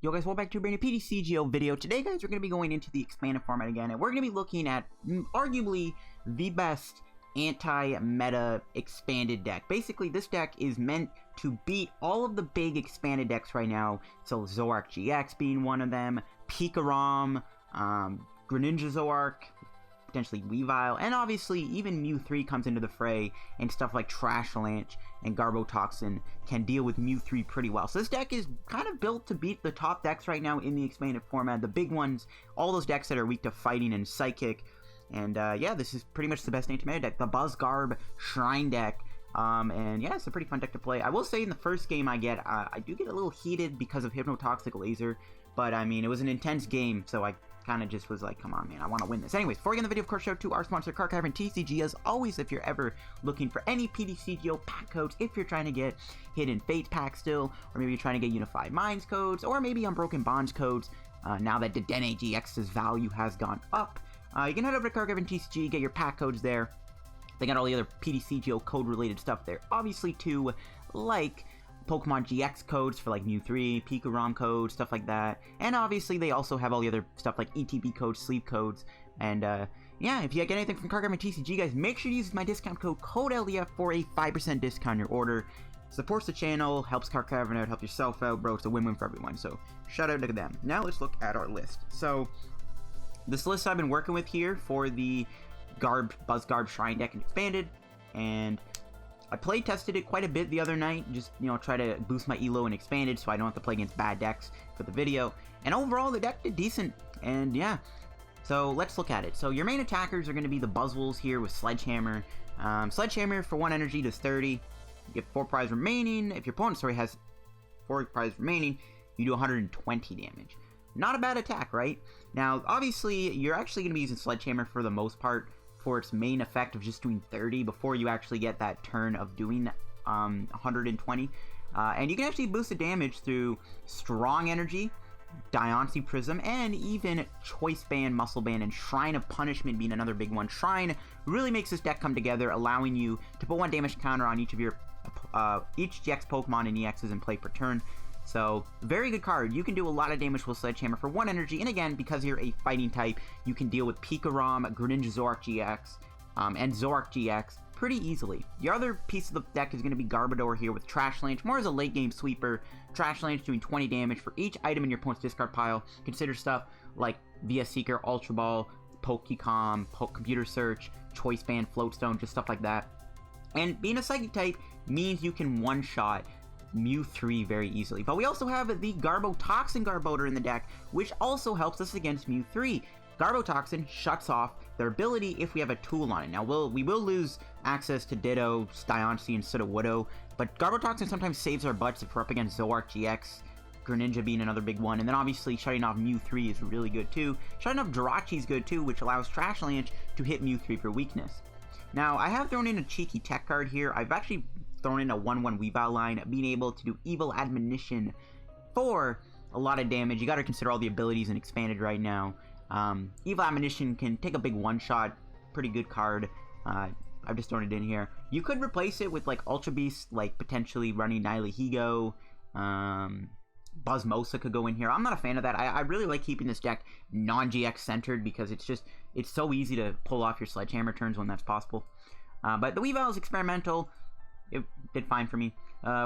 Yo guys, welcome back to a brand new PTCGO video. Today guys, we're going to be going into the expanded format again, and we're going to be looking at arguably the best anti-meta expanded deck. Basically, this deck is meant to beat all of the big expanded decks right now. So Zoroark GX being one of them, Pikarom, Greninja Zoroark, potentially Weavile, and obviously even Mew3 comes into the fray, and stuff like Trashlanch and Garbotoxin can deal with Mew3 pretty well. So this deck is kind of built to beat the top decks right now in the expanded format, the big ones, all those decks that are weak to fighting and psychic. And yeah, this is pretty much the best anti-meta deck, the Garb Shrine deck. And yeah, it's a pretty fun deck to play. I will say in the first game I do get a little heated because of Hypnotoxic Laser, but I mean, it was an intense game, so I kind of just was like, come on, man, I want to win this. Anyways, before we get in the video, of course, shout out to our sponsor, Card Cavern TCG. As always, if you're ever looking for any PTCGO pack codes, if you're trying to get Hidden Fates packs still, or maybe you're trying to get Unified Minds codes, or maybe Unbroken Bonds codes, now that the Dene GX's value has gone up, you can head over to Card Cavern TCG, get your pack codes there. They got all the other PTCGO code-related stuff there, obviously, too, like Pokemon GX codes for like Mew3, Pikarom codes, stuff like that. And obviously they also have all the other stuff like ETB codes, sleep codes. And yeah, if you get anything from Card Cavern TCG, guys, make sure you use my discount code CODELDF for a 5% discount on your order. Supports the channel, helps Card Cavern out, help yourself out, bro. It's a win-win for everyone. So shout out to them. Now let's look at our list. So this list I've been working with here for the Garb Shrine deck and expanded, and I play tested it quite a bit the other night, just, you know, try to boost my elo and expanded so I don't have to play against bad decks for the video. And overall, the deck did decent, and yeah. So let's look at it. So your main attackers are going to be the Buzzwoles here with Sledgehammer. Sledgehammer for 1 energy does 30. You get 4 prize remaining. If your opponent, has 4 prize remaining, you do 120 damage. Not a bad attack, right? Now, obviously, you're actually going to be using Sledgehammer for the most part for its main effect of just doing 30 before you actually get that turn of doing 120. And you can actually boost the damage through Strong Energy, Diancie Prism, and even Choice Band, Muscle Band, and Shrine of Punishment being another big one. Shrine really makes this deck come together, allowing you to put 1 damage counter on each of your each GX Pokemon and EXs in play per turn. So, very good card. You can do a lot of damage with Sledgehammer for 1 energy, and again, because you're a fighting type, you can deal with Pikarom, Greninja Zoroark GX, and Zoroark GX pretty easily. Your other piece of the deck is going to be Garbodor here with Trashlanch, more as a late-game sweeper. Trashlanch doing 20 damage for each item in your opponent's discard pile. Consider stuff like via Seeker, Ultra Ball, Pokecom, Computer Search, Choice Band, Floatstone, just stuff like that. And being a Psychic type means you can one-shot Mew3 very easily. But we also have the Garbotoxin Garbodor in the deck, which also helps us against Mew3. Garbotoxin shuts off their ability if we have a tool on it. Now, we will lose access to Ditto, Diancie, and Sudowoodo, but Garbotoxin sometimes saves our butts if we're up against Zoroark GX, Greninja being another big one, and then obviously shutting off Mew3 is really good too. Shutting off Jirachi is good too, which allows Trashlanch to hit Mew3 for weakness. Now, I have thrown in a cheeky tech card here. I've actually thrown in a 1/1 Weavile line, being able to do Evil Admonition for a lot of damage. You got to consider all the abilities in expanded right now. Evil Admonition can take a big one-shot, pretty good card. I've just thrown it in here. You could replace it with like Ultra Beast, like potentially running Nihilego. Buzzmosa could go in here. I'm not a fan of that. I really like keeping this deck non-GX centered because it's so easy to pull off your Sledgehammer turns when that's possible. But the Weavile is experimental. It did fine for me.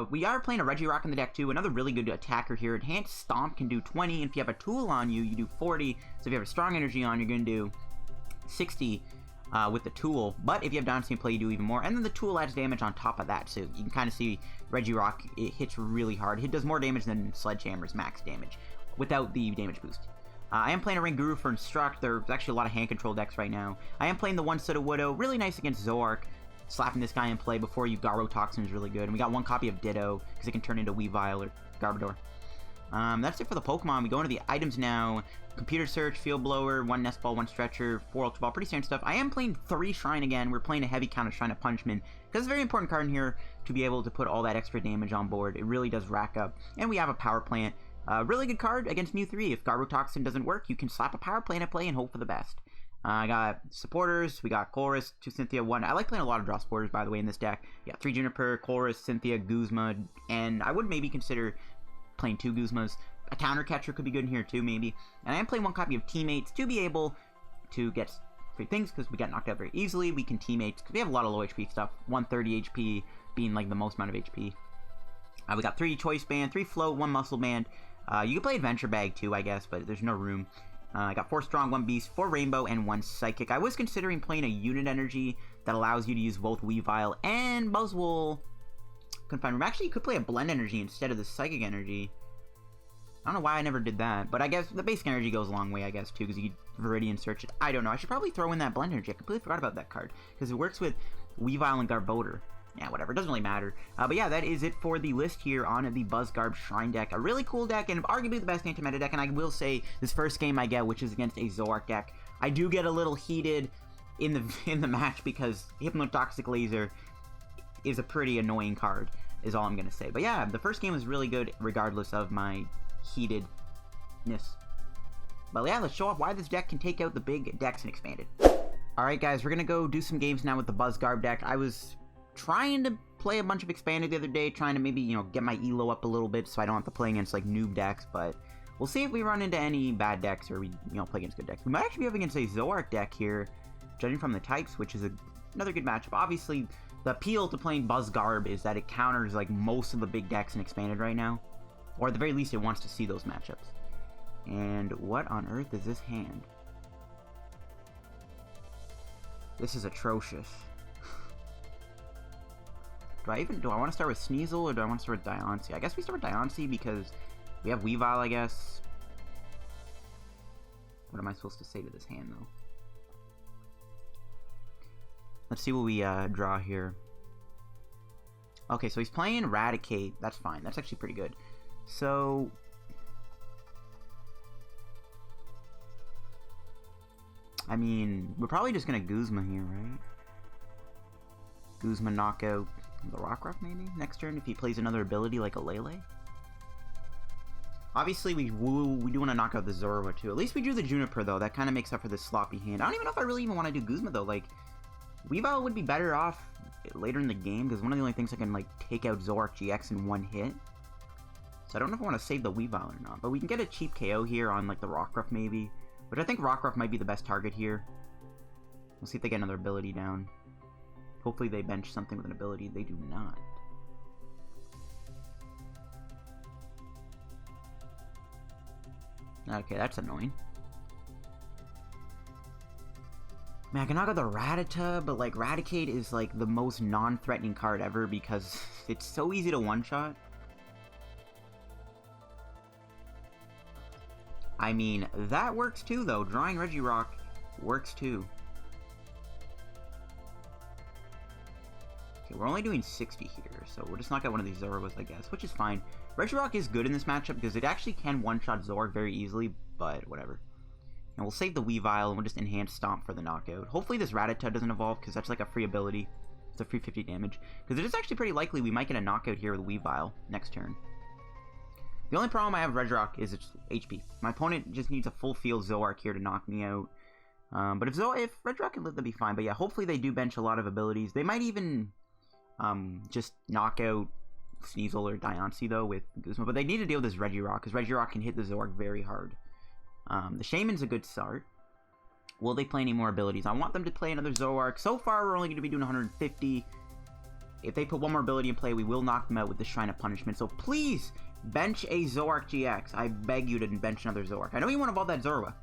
We are playing a Regirock in the deck too, another really good attacker here. Enhanced Stomp can do 20, and if you have a tool on you, you do 40. So if you have a Strong Energy on, you're going to do 60 with the tool. But if you have Diancie in play, you do even more. And then the tool adds damage on top of that, so you can kind of see Regirock, it hits really hard. It does more damage than Sledgehammer's max damage without the damage boost. I am playing a Oranguru for Instruct. There's actually a lot of hand control decks right now. I am playing the 1 Sudowoodo, really nice against Zoroark. Slapping this guy in play before you Garbotoxin is really good. And we got 1 copy of Ditto, because it can turn into Weavile or Garbodor. That's it for the Pokemon. We go into the items now. Computer Search, Field Blower, 1 Nest Ball, 1 Stretcher, 4 Ultra Ball, pretty standard stuff. I am playing 3 Shrine again. We're playing a heavy count of Shrine of Punishment, because it's a very important card in here to be able to put all that extra damage on board. It really does rack up. And we have a Power Plant. Really good card against Mew3. If Garbotoxin doesn't work, you can slap a Power Plant at play and hope for the best. I got supporters. We got Colress, 2 Cynthia, 1. I like playing a lot of draw supporters, by the way, in this deck. Yeah, 3 Juniper, Colress, Cynthia, Guzma, and I would maybe consider playing 2 Guzmas. a counter catcher could be good in here too, maybe. And I am playing one copy of Teammates to be able to get free things, because we got knocked out very easily. We can Teammates, because we have a lot of low HP stuff. 130 HP being like the most amount of HP. We got 3 Choice Band, 3 Float, 1 Muscle Band. You can play Adventure Bag too, I guess, but there's no room. I got 4 Strong, 1 Beast, 4 Rainbow, and 1 Psychic. I was considering playing a Unit Energy that allows you to use both Weavile and Buzzwole. Couldn't find room. Actually, you could play a Blend Energy instead of the Psychic Energy. I don't know why I never did that, but I guess the basic energy goes a long way, I guess, too, because you can Viridian Search it. I don't know. I should probably throw in that Blend Energy. I completely forgot about that card, because it works with Weavile and Garbodor. Yeah, whatever. It doesn't really matter. But yeah, that is it for the list here on the Buzz Garb Shrine deck. A really cool deck, and arguably the best anti-meta deck, and I will say, this first game I get, which is against a Zoroark deck, I do get a little heated in the match, because Hypnotoxic Laser is a pretty annoying card, is all I'm going to say. But yeah, the first game was really good, regardless of my heatedness. But yeah, let's show off why this deck can take out the big decks and Expanded. Alright guys, we're going to go do some games now with the Buzz Garb deck. I was trying to play a bunch of Expanded the other day, trying to maybe, you know, get my elo up a little bit so I don't have to play against, like, noob decks, but we'll see if we run into any bad decks or we, you know, play against good decks. We might actually be up against a Zoroark deck here, judging from the types, which is another good matchup. Obviously, the appeal to playing Buzz Garb is that it counters, like, most of the big decks in Expanded right now, or at the very least, it wants to see those matchups. And what on earth is this hand? This is atrocious. Do I want to start with Sneasel, or do I want to start with Diancie? I guess we start with Diancie because we have Weavile, I guess. What am I supposed to say to this hand, though? Let's see what we draw here. Okay, so he's playing Eradicate. That's fine. That's actually pretty good. So I mean, we're probably just going to Guzma here, right? Guzma knockout the Rockruff, maybe, next turn, if he plays another ability like a Lele. Obviously, we do want to knock out the Zorua, too. At least we drew the Juniper, though. That kind of makes up for this sloppy hand. I don't even know if I really even want to do Guzma, though. Like, Weavile would be better off later in the game, because one of the only things I can, like, take out Zoroark GX in one hit. So I don't know if I want to save the Weavile or not. But we can get a cheap KO here on, like, the Rockruff, maybe. Which I think Rockruff might be the best target here. We'll see if they get another ability down. Hopefully they bench something with an ability. They do not. Okay, that's annoying. Man, I can knock out the Rattata, but like Raticate is like the most non-threatening card ever because it's so easy to one-shot. I mean, that works too though. Drawing Regirock works too. Okay, we're only doing 60 here, so we'll just knock out one of these Zoruas, I guess, which is fine. Regirock is good in this matchup because it actually can one-shot Zoroark very easily, but whatever. And we'll save the Weavile, and we'll just enhance Stomp for the knockout. Hopefully this Rattata doesn't evolve, because that's like a free ability. It's a free 50 damage. Because it is actually pretty likely we might get a knockout here with Weavile next turn. The only problem I have with Regirock is its HP. My opponent just needs a full field Zoroark here to knock me out. But if Regirock can live, that'd be fine. But yeah, hopefully they do bench a lot of abilities. They might even just knock out Sneasel or Diancie, though, with Guzma. But they need to deal with this Regirock, because Regirock can hit the Zoroark very hard. The Shaman's a good start. Will they play any more abilities? I want them to play another Zoroark. So far, we're only going to be doing 150. If they put one more ability in play, we will knock them out with the Shrine of Punishment. So please, bench a Zoroark GX. I beg you to bench another Zoroark. I know you want to evolve that Zorua.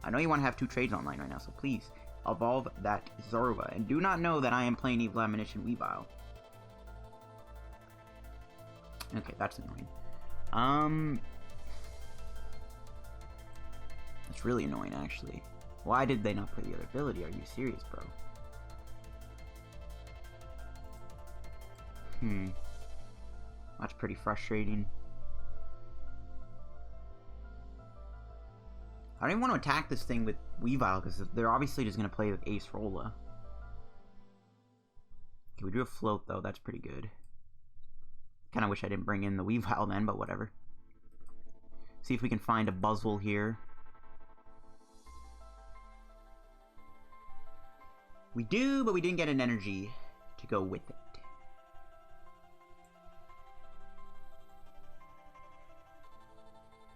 I know you want to have 2 trades online right now, so please, evolve that Zorua. And do not know that I am playing Evil Admonition Weavile. Okay, that's annoying. That's really annoying, actually. Why did they not play the other ability? Are you serious, bro? That's pretty frustrating. I don't even want to attack this thing with Weavile, because they're obviously just going to play with Ace Rolla. Okay, we drew a Float, though. That's pretty good. Kind of wish I didn't bring in the Weavile then, but whatever. See if we can find a Buzzwole here. We do, but we didn't get an energy to go with it.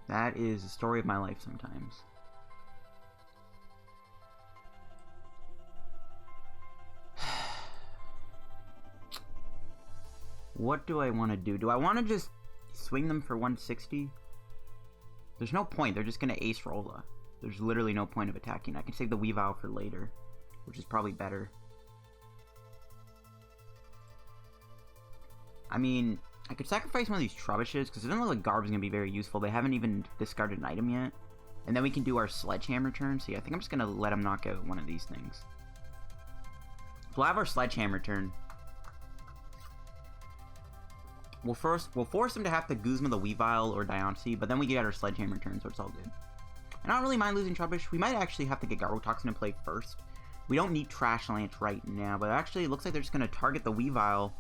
That is the story of my life sometimes. What do I want to do? Do I want to just swing them for 160? There's no point. They're just going to ace Rolla. There's literally no point of attacking. I can save the Weavile for later, which is probably better. I mean, I could sacrifice one of these Trubbishes, because it doesn't look like Garb's going to be very useful. They haven't even discarded an item yet. And then we can do our Sledgehammer turn. So yeah, I think I'm just going to let him knock out one of these things. So we'll have our Sledgehammer turn. We'll force him to have to Guzma the Weavile or Diancie, but then we get our Sledgehammer turn, so it's all good. And I don't really mind losing Trubbish. We might actually have to get Garbotoxin in play first. We don't need Trash Lance right now, but actually it looks like they're just going to target the Weavile.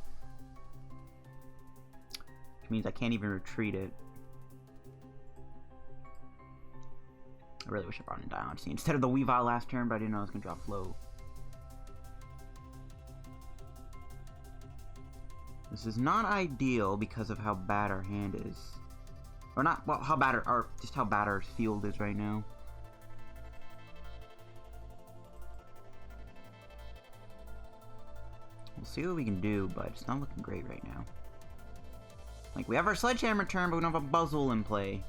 Which means I can't even retreat it. I really wish I brought in Diancie instead of the Weavile last turn, but I didn't know I was going to drop Flow. This is not ideal because of how bad our hand is. Or not, well, how bad just how bad our field is right now. We'll see what we can do, but it's not looking great right now. Like, we have our Sledgehammer turn, but we don't have a Buzzwole in play.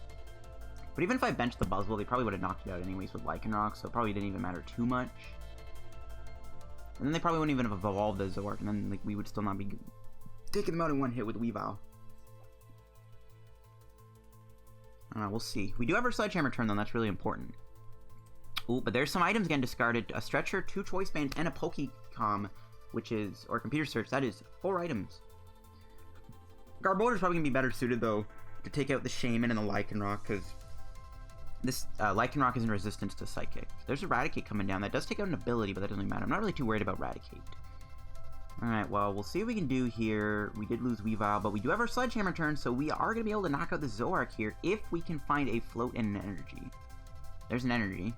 But even if I benched the Buzzwole, they probably would have knocked it out anyways with Lycanroc, so it probably didn't even matter too much. And then they probably wouldn't even have evolved the Zoroark, and then like we would still not be taking them out in one hit with Weavile. I don't know, we'll see. We do have our Sledgehammer turn, though, that's really important. Ooh, but there's some items getting discarded. A Stretcher, 2 Choice Bands, and a Pokecom, which is, or Computer Search, that is 4 items. Garbodor's probably going to be better suited, though, to take out the Shaman and the Lycanroc, because this Lycanroc is in resistance to Psychic. There's Eradicate coming down. That does take out an ability, but that doesn't really matter. I'm not really too worried about Eradicate. Alright, well, we'll see what we can do here. We did lose Weavile, but we do have our Sledgehammer turn, so we are going to be able to knock out the Zoroark here if we can find a Float and an Energy. There's an Energy.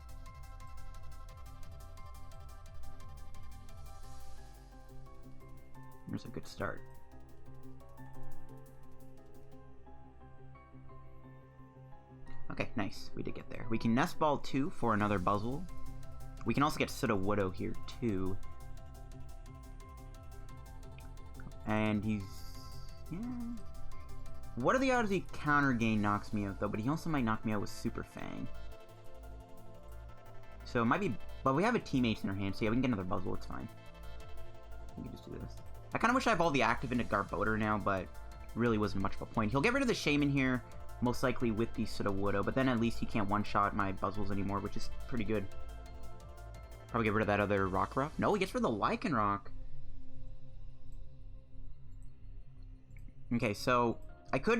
There's a good start. Okay, nice. We did get there. We can Nest Ball 2 for another Buzzwole. We can also get Sudowoodo here, too. And he's... yeah. What are the odds he counter gain knocks me out, though? But he also might knock me out with Super Fang. So it might be... but we have a Teammates in our hand, so yeah, we can get another Buzzwole, it's fine. We can just do this. I kind of wish I have all the active into Garbodor now, but really wasn't much of a point. He'll get rid of the Shaman here, most likely with the Sudowoodo, but then at least he can't one-shot my Buzzwoles anymore, which is pretty good. Probably get rid of that other Rockruff. No, he gets rid of the Lycanroc. Okay, so I guess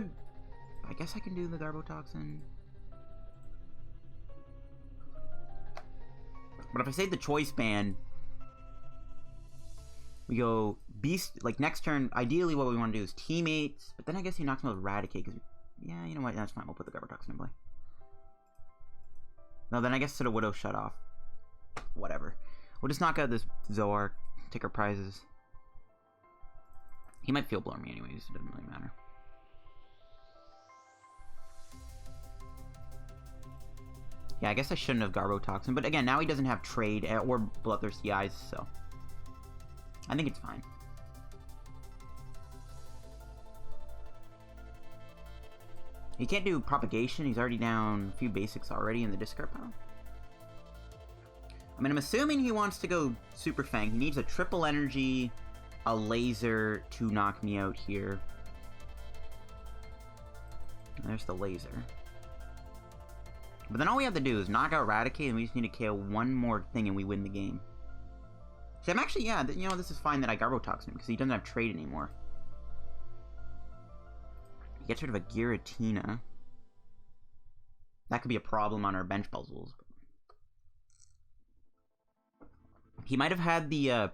I can do the Garbotoxin. But if I save the Choice Band, we go Beast, like next turn, ideally what we want to do is Teammates, but then I guess he knocks me with Eradicate, because, yeah, you know what, that's fine, we'll put the Garbotoxin in play. No, then I guess Sudowoodo shut off. Whatever. We'll just knock out this Zoroark, take our prizes. He might Field Blower me anyways, it doesn't really matter. Yeah, I guess I shouldn't have Garbotoxin, but again, now he doesn't have Trade or Bloodthirsty Eyes, so I think it's fine. He can't do Propagation, he's already down a few basics already in the discard pile. I mean, I'm assuming he wants to go Super Fang. He needs a triple energy, a laser to knock me out here. There's the laser. But then all we have to do is knock out Eradicate, and we just need to KO one more thing and we win the game. See, I'm actually, yeah, you know, this is fine that I Garbotoxin him, because he doesn't have Trade anymore. He gets rid of a Giratina. That could be a problem on our bench Buzzwoles. He might have had the,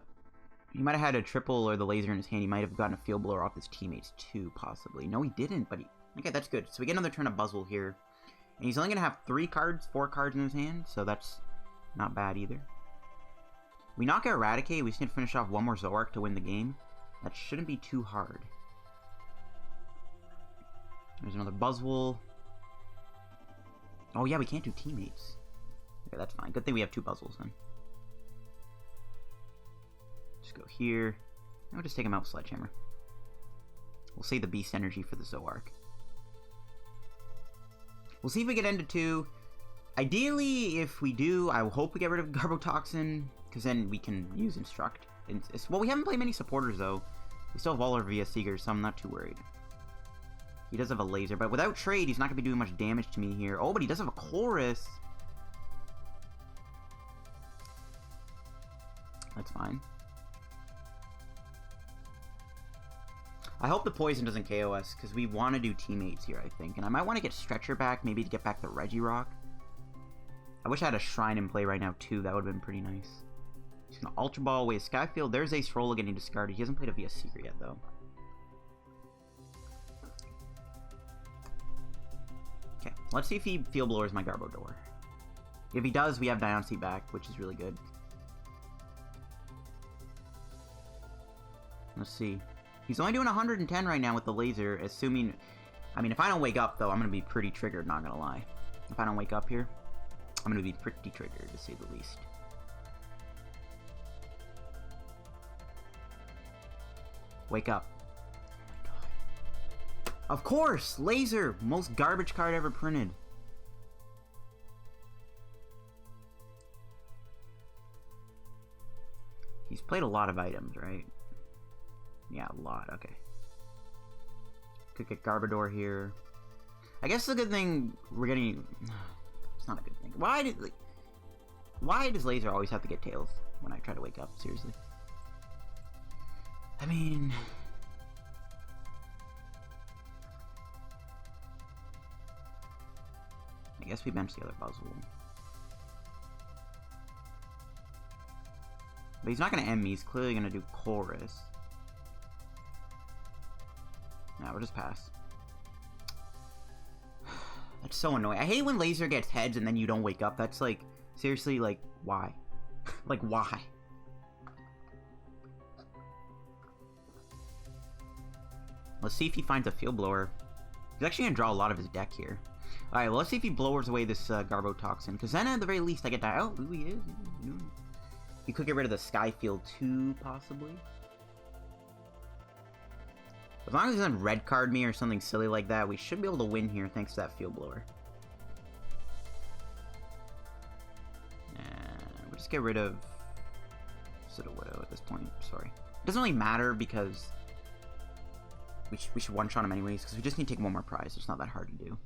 he might have had a triple or the laser in his hand. He might have gotten a Field Blower off his Teammates too, possibly. No, he didn't, but he... okay, that's good. So we get another turn of Buzzwole here. And he's only going to have 4 cards in his hand, so that's not bad either. We knock out Eradicate. We just need to finish off one more Zoroark to win the game. That shouldn't be too hard. There's another Buzzwole. Oh yeah, we can't do teammates. Okay, that's fine. Good thing we have 2 Buzzwoles then. Just go here. And we'll just take him out with Sledgehammer. We'll save the Beast Energy for the Zoroark. We'll see if we get into 2. Ideally, if we do, I hope we get rid of Garbotoxin, because then we can use Instruct. Well, we haven't played many supporters, though. We still have all our VS Seekers, so I'm not too worried. He does have a laser, but without trade, he's not going to be doing much damage to me here. Oh, but he does have a Colress. That's fine. I hope the poison doesn't KO us, because we want to do teammates here, I think. And I might want to get Stretcher back, maybe to get back the Regirock. I wish I had a Shrine in play right now, too. That would have been pretty nice. He's going to Ultra Ball away Skyfield. There's Ace Rolla getting discarded. He hasn't played a VS Seeker yet, though. Okay, let's see if he Field Blowers my Garbodor. If he does, we have Diancie back, which is really good. Let's see. He's only doing 110 right now with the laser, assuming... I mean, if I don't wake up, though, I'm going to be pretty triggered, not going to lie. If I don't wake up here, I'm going to be pretty triggered, to say the least. Wake up. Oh my god. Of course! Laser! Most garbage card ever printed. He's played a lot of items, right? Yeah, a lot. Okay. Could get Garbodor here. I guess the good thing we're getting... It's not a good thing. Why does Laser always have to get Tails when I try to wake up? Seriously. I mean... I guess we bench the other Buzzwole. But he's not going to end me. He's clearly going to do Colress. Nah, we'll just pass. That's so annoying. I hate when Laser gets heads and then you don't wake up. That's like, seriously, like, why? Like, why? Let's see if he finds a Field Blower. He's actually going to draw a lot of his deck here. Alright, well, let's see if he blowers away this Garbotoxin. Because then, at the very least, I get that. Oh, he is. He could get rid of the Skyfield too, possibly. As long as he doesn't red card me or something silly like that, we should be able to win here thanks to that Field Blower. And we'll just get rid of Sudowoodo at this point. Sorry. It doesn't really matter because we should one-shot him anyways, because we just need to take one more prize. It's not that hard to do.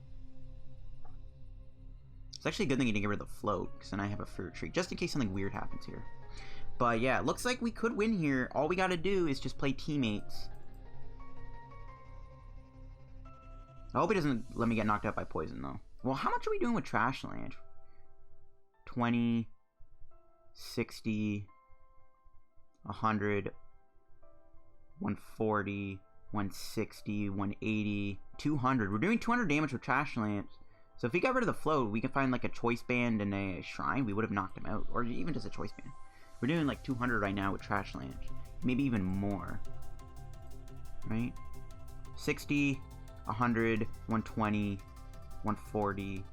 It's actually a good thing you didn't get rid of the float, because then I have a fruit tree, just in case something weird happens here. But yeah, it looks like we could win here. All we gotta do is just play teammates. I hope he doesn't let me get knocked out by poison, though. Well, how much are we doing with Trash Land? 20, 60, 100, 140, 160, 180, 200. We're doing 200 damage with Trash Lance. So if he got rid of the float, we can find like a Choice Band and a Shrine. We would have knocked him out. Or even just a Choice Band. We're doing like 200 right now with Trash Lance. Maybe even more. Right? 60... 100, 120, 140.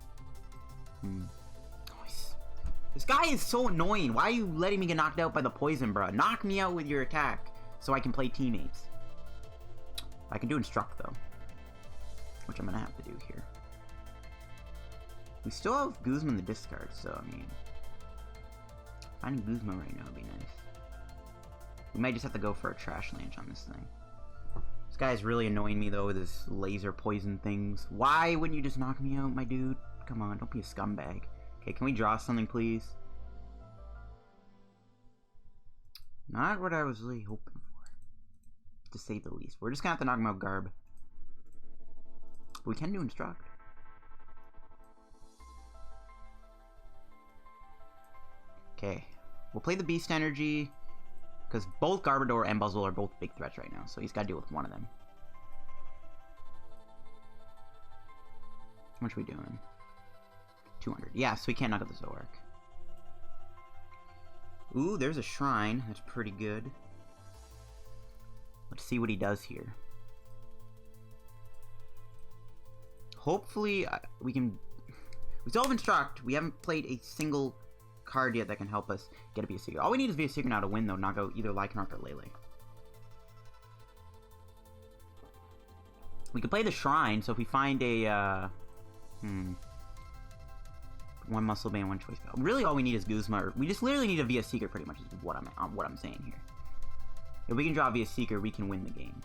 Nice. This guy is so annoying. Why are you letting me get knocked out by the poison, bro? Knock me out with your attack so I can play teammates. I can do Instruct, though. Which I'm going to have to do here. We still have Guzma in the discard, so, I mean... Finding Guzma right now would be nice. We might just have to go for a Trash Lance on this thing. This guy's really annoying me, though, with his laser poison things. Why wouldn't you just knock me out, my dude? Come on, don't be a scumbag. Okay, can we draw something, please? Not what I was really hoping for, to say the least. We're just gonna have to knock him out, Garb. But we can do Instruct. Okay, we'll play the Beast Energy. Because both Garbodor and Buzzwole are both big threats right now, so he's got to deal with one of them. How much are we doing? 200. Yeah, so we can't knock out the Zoroark. Ooh, there's a Shrine. That's pretty good. Let's see what he does here. Hopefully, we can We still have Instruct. We haven't played a single card yet that can help us get a VS Seeker. All we need is VS Seeker now to win, though. Knock out either Lycanroc or Lele. We could play the Shrine, so if we find a, one Muscle Band, one Choice Belt. Really, all we need is Guzma. We just literally need a VS Seeker, pretty much, is what I'm saying here. If we can draw VS Seeker, we can win the game.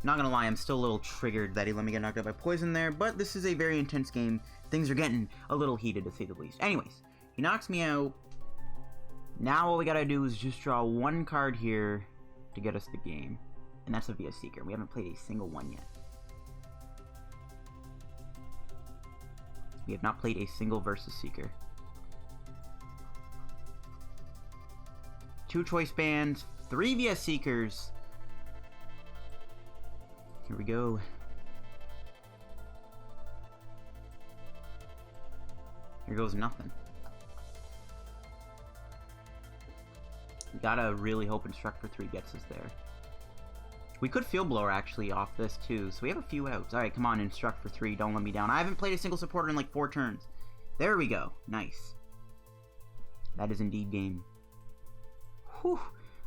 Not gonna lie, I'm still a little triggered that he let me get knocked out by Poison there, but this is a very intense game. Things are getting a little heated, to say the least. Anyways, he knocks me out. Now all we gotta do is just draw one card here to get us the game. And that's a VS Seeker. We haven't played a single one yet. We have not played a single Versus Seeker. 2 Choice Bands, 3 VS Seekers. Here we go. Here goes nothing. We gotta really hope Instruct for 3 gets us there. We could Field Blower actually off this too, so we have a few outs. Alright, come on, Instruct for 3, don't let me down. I haven't played a single supporter in like 4 turns. There we go. Nice. That is indeed game. Whew.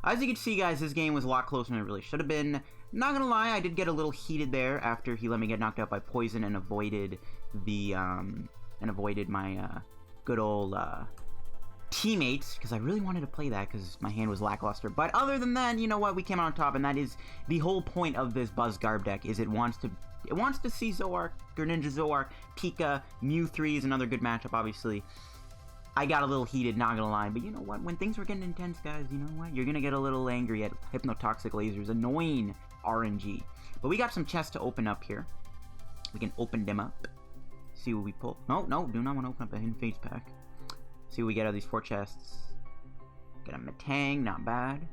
As you can see, guys, this game was a lot closer than it really should have been. Not gonna lie, I did get a little heated there after he let me get knocked out by Poison and avoided the, my, good old, Teammates, because I really wanted to play that because my hand was lackluster. But other than that, you know what, we came out on top, and that is the whole point of this Buzz Garb deck, is it wants to see Zoroark, Greninja Zoroark, Pika, Mew3 is another good matchup, obviously. I got a little heated, not gonna lie, but you know what, when things were getting intense, guys, you know what, you're gonna get a little angry at Hypnotoxic Lasers, annoying RNG. But we got some chests to open up here. We can open them up, see what we pull. No, do not want to open up a Hidden Fates pack. See what we get out of these 4 chests. Get a Metang, not bad.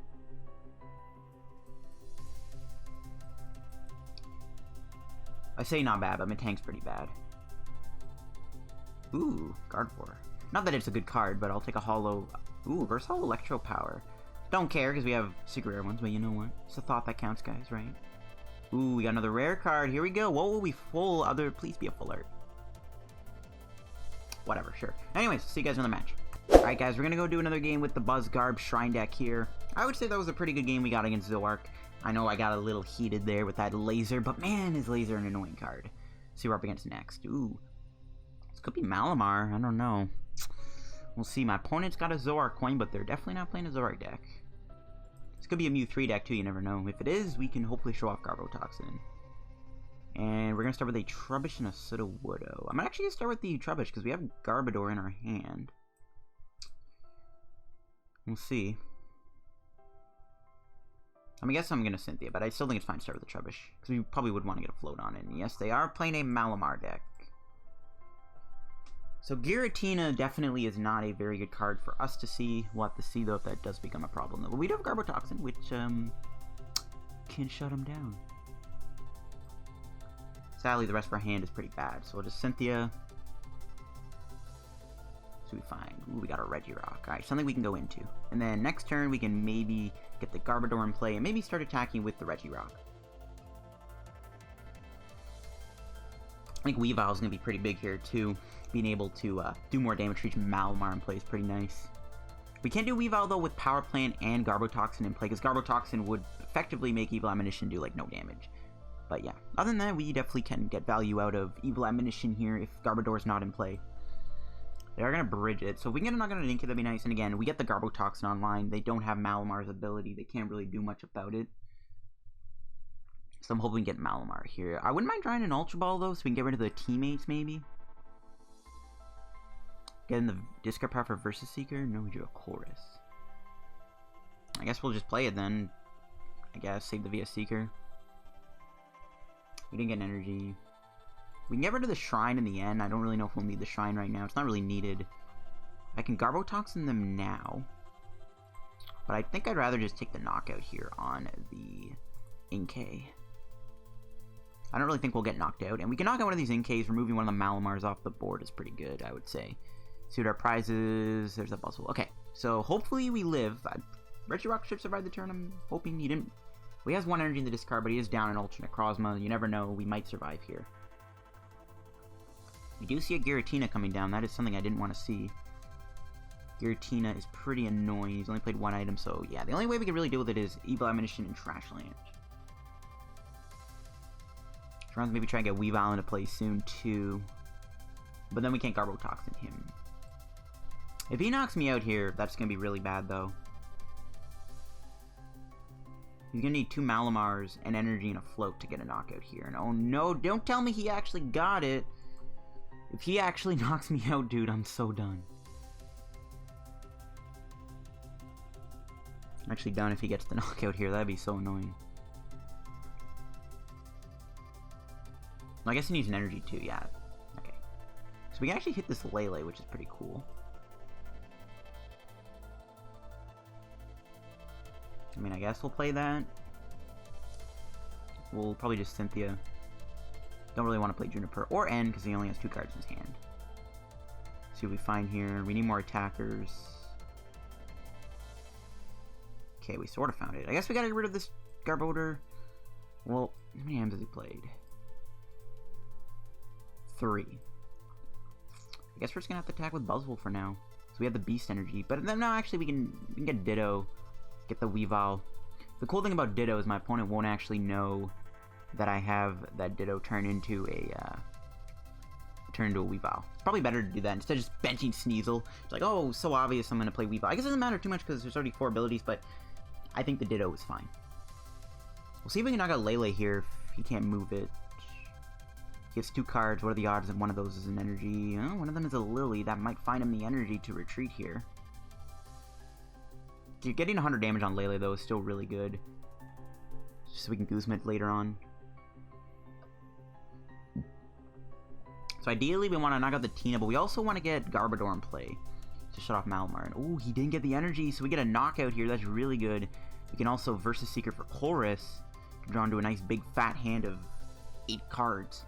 I say not bad, but Metang's pretty bad. Ooh, Garbodor. Not that it's a good card, but I'll take a holo. Ooh, Versatile Electro Power. Don't care, because we have super rare ones, but you know what? It's a thought that counts, guys, right? Ooh, we got another rare card. Here we go. What will we full? Please be a full art. Whatever, sure. Anyways, see you guys in the match. Alright, guys, we're gonna go do another game with the Buzz Garb Shrine deck here. I would say that was a pretty good game we got against Zoroark. I know I got a little heated there with that laser, but man, is laser an annoying card. See what we're up against next. Ooh. This could be Malamar. I don't know. We'll see. My opponent's got a Zoroark coin, but they're definitely not playing a Zoroark deck. This could be a Mew3 deck, too. You never know. If it is, we can hopefully show off Garbotoxin. And we're going to start with a Trubbish and a Sudowoodo. I'm actually going to start with the Trubbish because we have Garbodor in our hand. We'll see. I guess I'm going to Cynthia, but I still think it's fine to start with the Trubbish. Because we probably would want to get a float on it. And yes, they are playing a Malamar deck. So Giratina definitely is not a very good card for us to see. We'll have to see, though, if that does become a problem. But we do have Garbotoxin, which can shut him down. Sadly, the rest of our hand is pretty bad. So we'll just Cynthia. So we find. Ooh, we got a Regirock. Alright, something we can go into. And then next turn, we can maybe get the Garbodor in play and maybe start attacking with the Regirock. I think Weavile is going to be pretty big here, too. Being able to do more damage to each Malamar in play is pretty nice. We can't do Weavile, though, with Power Plant and Garbotoxin in play, because Garbotoxin would effectively make Evil Admonition do, like, no damage. But yeah, other than that, we definitely can get value out of Evil Admonition here if Garbodor's not in play. They are going to bridge it, so if we can get a knock on an Inkay, that'd be nice. And again, we get the Garbotoxin online. They don't have Malamar's ability. They can't really do much about it. So I'm hoping we get Malamar here. I wouldn't mind trying an Ultra Ball, though, so we can get rid of the Teammates, maybe. Getting the discard power for Versus Seeker? No, we do a Colress. I guess we'll just play it then. I guess, save the VS Seeker. We didn't get an energy. We can get rid of the Shrine in the end. I don't really know if we'll need the Shrine right now. It's not really needed. I can Garbotoxin them now. But I think I'd rather just take the knockout here on the Inkay. I don't really think we'll get knocked out. And we can knock out one of these Inkays. Removing one of the Malamars off the board is pretty good, I would say. See what our prize is. There's a Buzzwole. Okay, so hopefully we live. Regirock should survive the turn. I'm hoping he didn't He has 1 energy in the discard, but he is down an Ultra Necrozma. You never know, we might survive here. We do see a Giratina coming down. That is something I didn't want to see. Giratina is pretty annoying. He's only played 1 item, so yeah. The only way we can really deal with it is Evil Admonition and Trash Land. Trying to maybe try and get Weavile into play soon, too. But then we can't Garbotoxin him. If he knocks me out here, that's going to be really bad, though. He's going to need 2 Malamars and energy and a float to get a knockout here. And oh no, don't tell me he actually got it. If he actually knocks me out, dude, I'm so done. I'm actually done if he gets the knockout here. That'd be so annoying. Well, I guess he needs an energy too, yeah. Okay. So we can actually hit this Lele, which is pretty cool. I mean, I guess we'll play that. We'll probably just Cynthia. Don't really want to play Juniper or N because he only has 2 cards in his hand. See what we find here. We need more attackers. Okay, we sort of found it. I guess we gotta get rid of this Garbodor. Well, how many hands has he played? 3. I guess we're just gonna have to attack with Buzzwole for now. So we have the Beast Energy. But then, no, actually, we can get Ditto. Get the Weavile. The cool thing about Ditto is my opponent won't actually know that I have that Ditto turn into a Weavile. It's probably better to do that instead of just benching Sneasel. It's like, oh, so obvious I'm going to play Weavile. I guess it doesn't matter too much because there's already 4 abilities, but I think the Ditto is fine. We'll see if we can knock out Lele here if he can't move it. He has 2 cards. What are the odds that one of those is an energy? Oh, one of them is a Lily. That might find him the energy to retreat here. Getting 100 damage on Lele, though, is still really good. Just so we can Guzma it later on. So ideally, we want to knock out the Tina, but we also want to get Garbodor in play to shut off Malamar. And oh, he didn't get the energy, so we get a knockout here. That's really good. We can also Versus Seeker for Colress to draw into a nice big fat hand of 8 cards.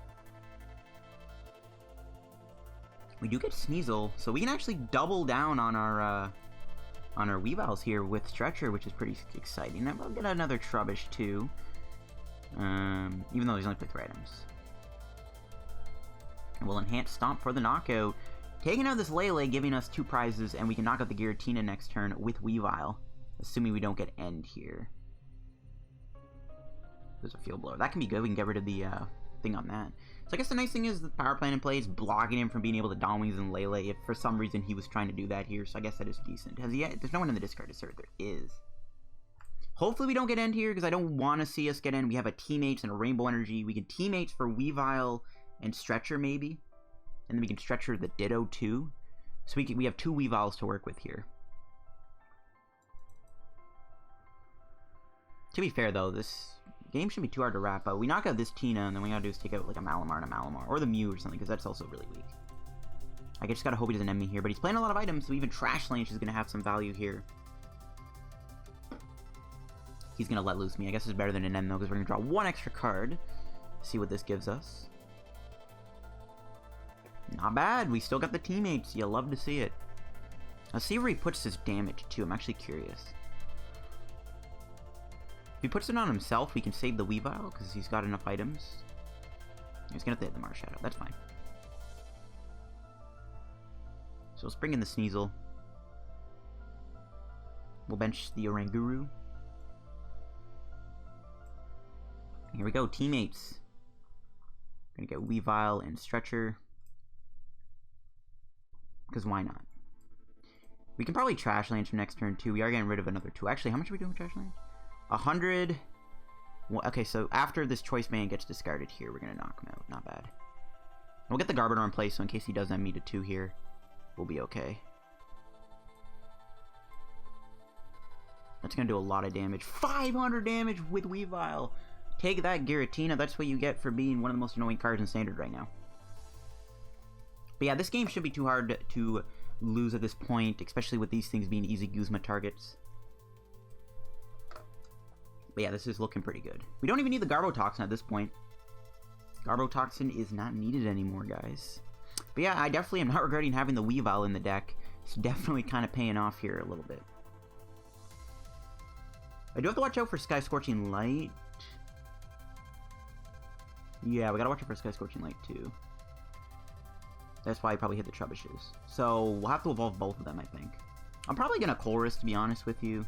We do get Sneasel, so we can actually double down on our Weaviles here with Stretcher, which is pretty exciting. And we'll get another Trubbish too, even though he's only played 3 items. And we'll enhance Stomp for the knockout, taking out this Lele, giving us 2 prizes, and we can knock out the Giratina next turn with Weavile, assuming we don't get End here. There's a Field Blower. That can be good. We can get rid of the thing on that. So I guess the nice thing is the Power Plant in play is blocking him from being able to Dawn Wings and Lele if for some reason he was trying to do that here, so I guess that is decent. There's no one in the discard to serve. There is. Hopefully we don't get End here because I don't want to see us get End. We have a Teammates and a Rainbow Energy. We can Teammates for Weavile and Stretcher maybe. And then we can Stretcher the Ditto too. So we have 2 Weaviles to work with here. To be fair though, this game shouldn't be too hard to wrap up. We knock out this Tina, and then we gotta do is take out like a Malamar and a Malamar. Or the Mew or something, because that's also really weak. I just gotta hope he doesn't end me here, but he's playing a lot of items, so even Trash Lance is gonna have some value here. He's gonna let loose me. I guess it's better than an end though, because we're gonna draw 1 extra card. See what this gives us. Not bad. We still got the Teammates. You love to see it. Let's see where he puts his damage too. I'm actually curious. If he puts it on himself, we can save the Weavile, because he's got enough items. He's going to hit the Marshadow. That's fine. So let's bring in the Sneasel. We'll bench the Oranguru. Here we go, Teammates. We're going to get Weavile and Stretcher. Because why not? We can probably Trash Lance from next turn too. We are getting rid of another 2. Actually, how much are we doing with Trash Lance? 100. Well, okay, so after this Choice Band gets discarded here, we're going to knock him out. Not bad. We'll get the Garbodor in place, so in case he does end me to 2 here, we'll be okay. That's going to do a lot of damage. 500 damage with Weavile. Take that, Giratina. That's what you get for being one of the most annoying cards in Standard right now. But yeah, this game shouldn't be too hard to lose at this point, especially with these things being easy Guzma targets. But yeah, this is looking pretty good. We don't even need the Garbotoxin at this point. Garbotoxin is not needed anymore, guys. But yeah, I definitely am not regretting having the Weavile in the deck. It's definitely kind of paying off here a little bit. I do have to watch out for Sky Scorching Light. Yeah, we gotta watch out for Sky Scorching Light too. That's why I probably hit the Trubbishes. So we'll have to evolve both of them, I think. I'm probably gonna Colress, to be honest with you.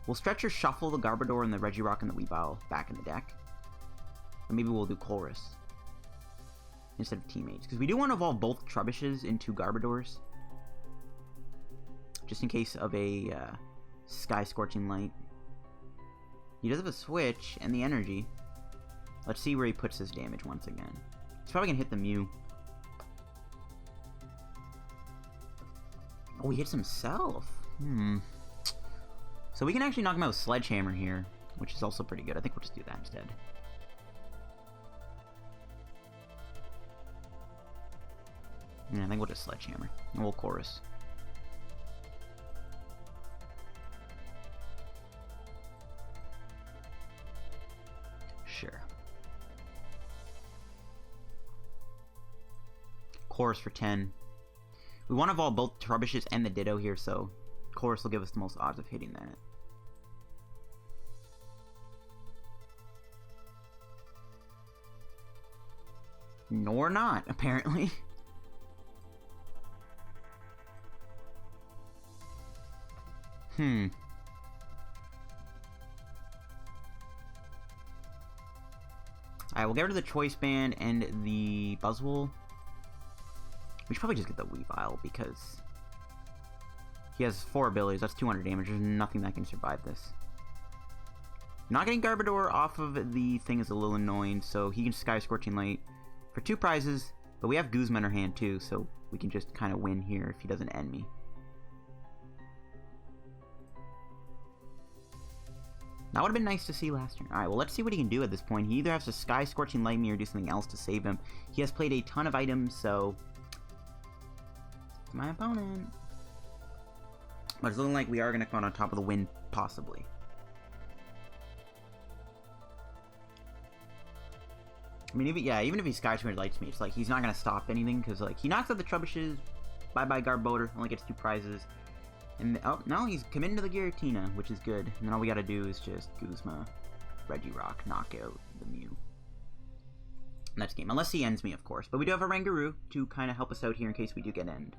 We'll stretch or shuffle the Garbodor and the Regirock and the Weavile back in the deck. Or maybe we'll do Colress instead of Teammates, because we do want to evolve both Trubbishes into Garbodors, just in case of a Sky Scorching Light. He does have a switch and the energy. Let's see where he puts his damage once again. He's probably gonna hit the Mew. Oh, he hits himself. So we can actually knock him out with Sledgehammer here, which is also pretty good. I think we'll just do that instead. Yeah, I think we'll just Sledgehammer. And we'll Chorus. Sure. Chorus for 10. We want to evolve both Trubbishes and the Ditto here, so Chorus will give us the most odds of hitting that. Nor not, apparently. Alright, we'll get rid of the Choice Band and the Buzzwole. We should probably just get the Weavile because he has 4 abilities. That's 200 damage. There's nothing that can survive this. Not getting Garbodor off of the thing is a little annoying, so he can Sky Scorching Light for 2 prizes, but we have Guzma in our hand too, so we can just kind of win here if he doesn't end me. That would have been nice to see last turn. Alright, well, let's see what he can do at this point. He either has to Sky Scorching Light me or do something else to save him. He has played a ton of items, so it's my opponent. But it's looking like we are going to come out on top of the win, possibly. I mean, even if he Sky Scorching Lights me, it's like he's not going to stop anything, because like he knocks out the Trubbishes. Bye-bye Garbodor, only gets 2 prizes. And oh, no, he's committing to the Giratina, which is good. And then all we gotta do is just Guzma, Regirock, knock out the Mew. Next game, unless he ends me, of course. But we do have a Oranguru to kind of help us out here in case we do get end.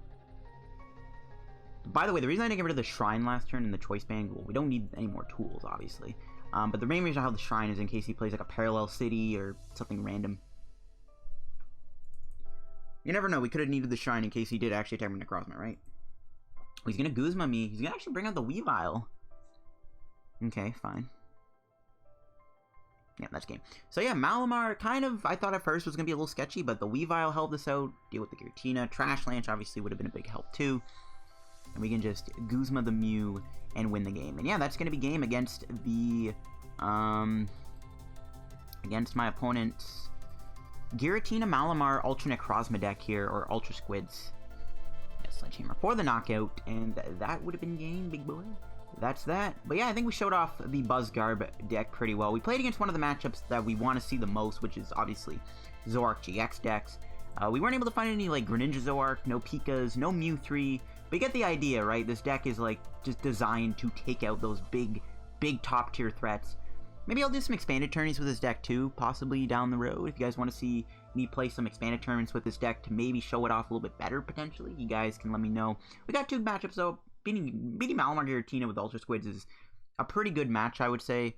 By the way, the reason I didn't get rid of the Shrine last turn and the Choice Band, well, we don't need any more tools, obviously. But the main reason I have the Shrine is in case he plays like a Parallel City or something random. You never know, we could have needed the Shrine in case he did actually attack me Necrozma, right? He's gonna Guzma me. He's gonna actually bring out the Weavile. Okay, fine. Yeah, that's game. So yeah, Malamar kind of, I thought at first was gonna be a little sketchy, but the Weavile helped us out. Deal with the Giratina. Trash Lance obviously would have been a big help too. And we can just Guzma the Mew and win the game. And yeah, that's gonna be game against the against my opponent's Giratina Malamar Ultra Necrozma deck here, or Ultra Squids. Sledgehammer for the knockout, and that would have been game, big boy. That's that. But yeah, I think we showed off the Buzzgarb deck pretty well. We played against one of the matchups that we want to see the most, which is obviously Zoroark GX decks. We weren't able to find any like Greninja Zoroark, no Pikas, no Mew3, but you get the idea, right? This deck is like just designed to take out those big top tier threats. Maybe I'll do some expanded tourneys with this deck too, possibly down the road. If you guys want to see me play some expanded tournaments with this deck to maybe show it off a little bit better, potentially, you guys can let me know. We got 2 matchups, though. Beating Malamar Giratina with Ultra Squids is a pretty good match, I would say.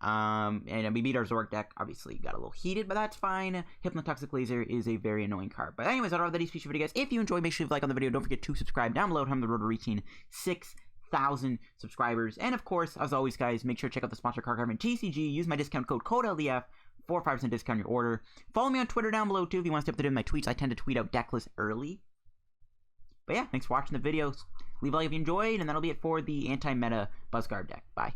And we beat our Zoroark deck. Obviously, got a little heated, but that's fine. Hypnotoxic Laser is a very annoying card. But anyways, I don't have that each video, guys. If you enjoyed, make sure you leave a like on the video. Don't forget to subscribe down below. I'm on the road to reaching 6,000 subscribers. And of course, as always, guys, make sure to check out the sponsor Garb Shrine TCG. Use my discount code CODELDF for 5% discount on your order. Follow me on Twitter down below too if you want to stay up to date with my tweets. I tend to tweet out Decklist early. But yeah, thanks for watching the video. Leave a like if you enjoyed, and that'll be it for the anti-meta Buzzgarb deck. Bye.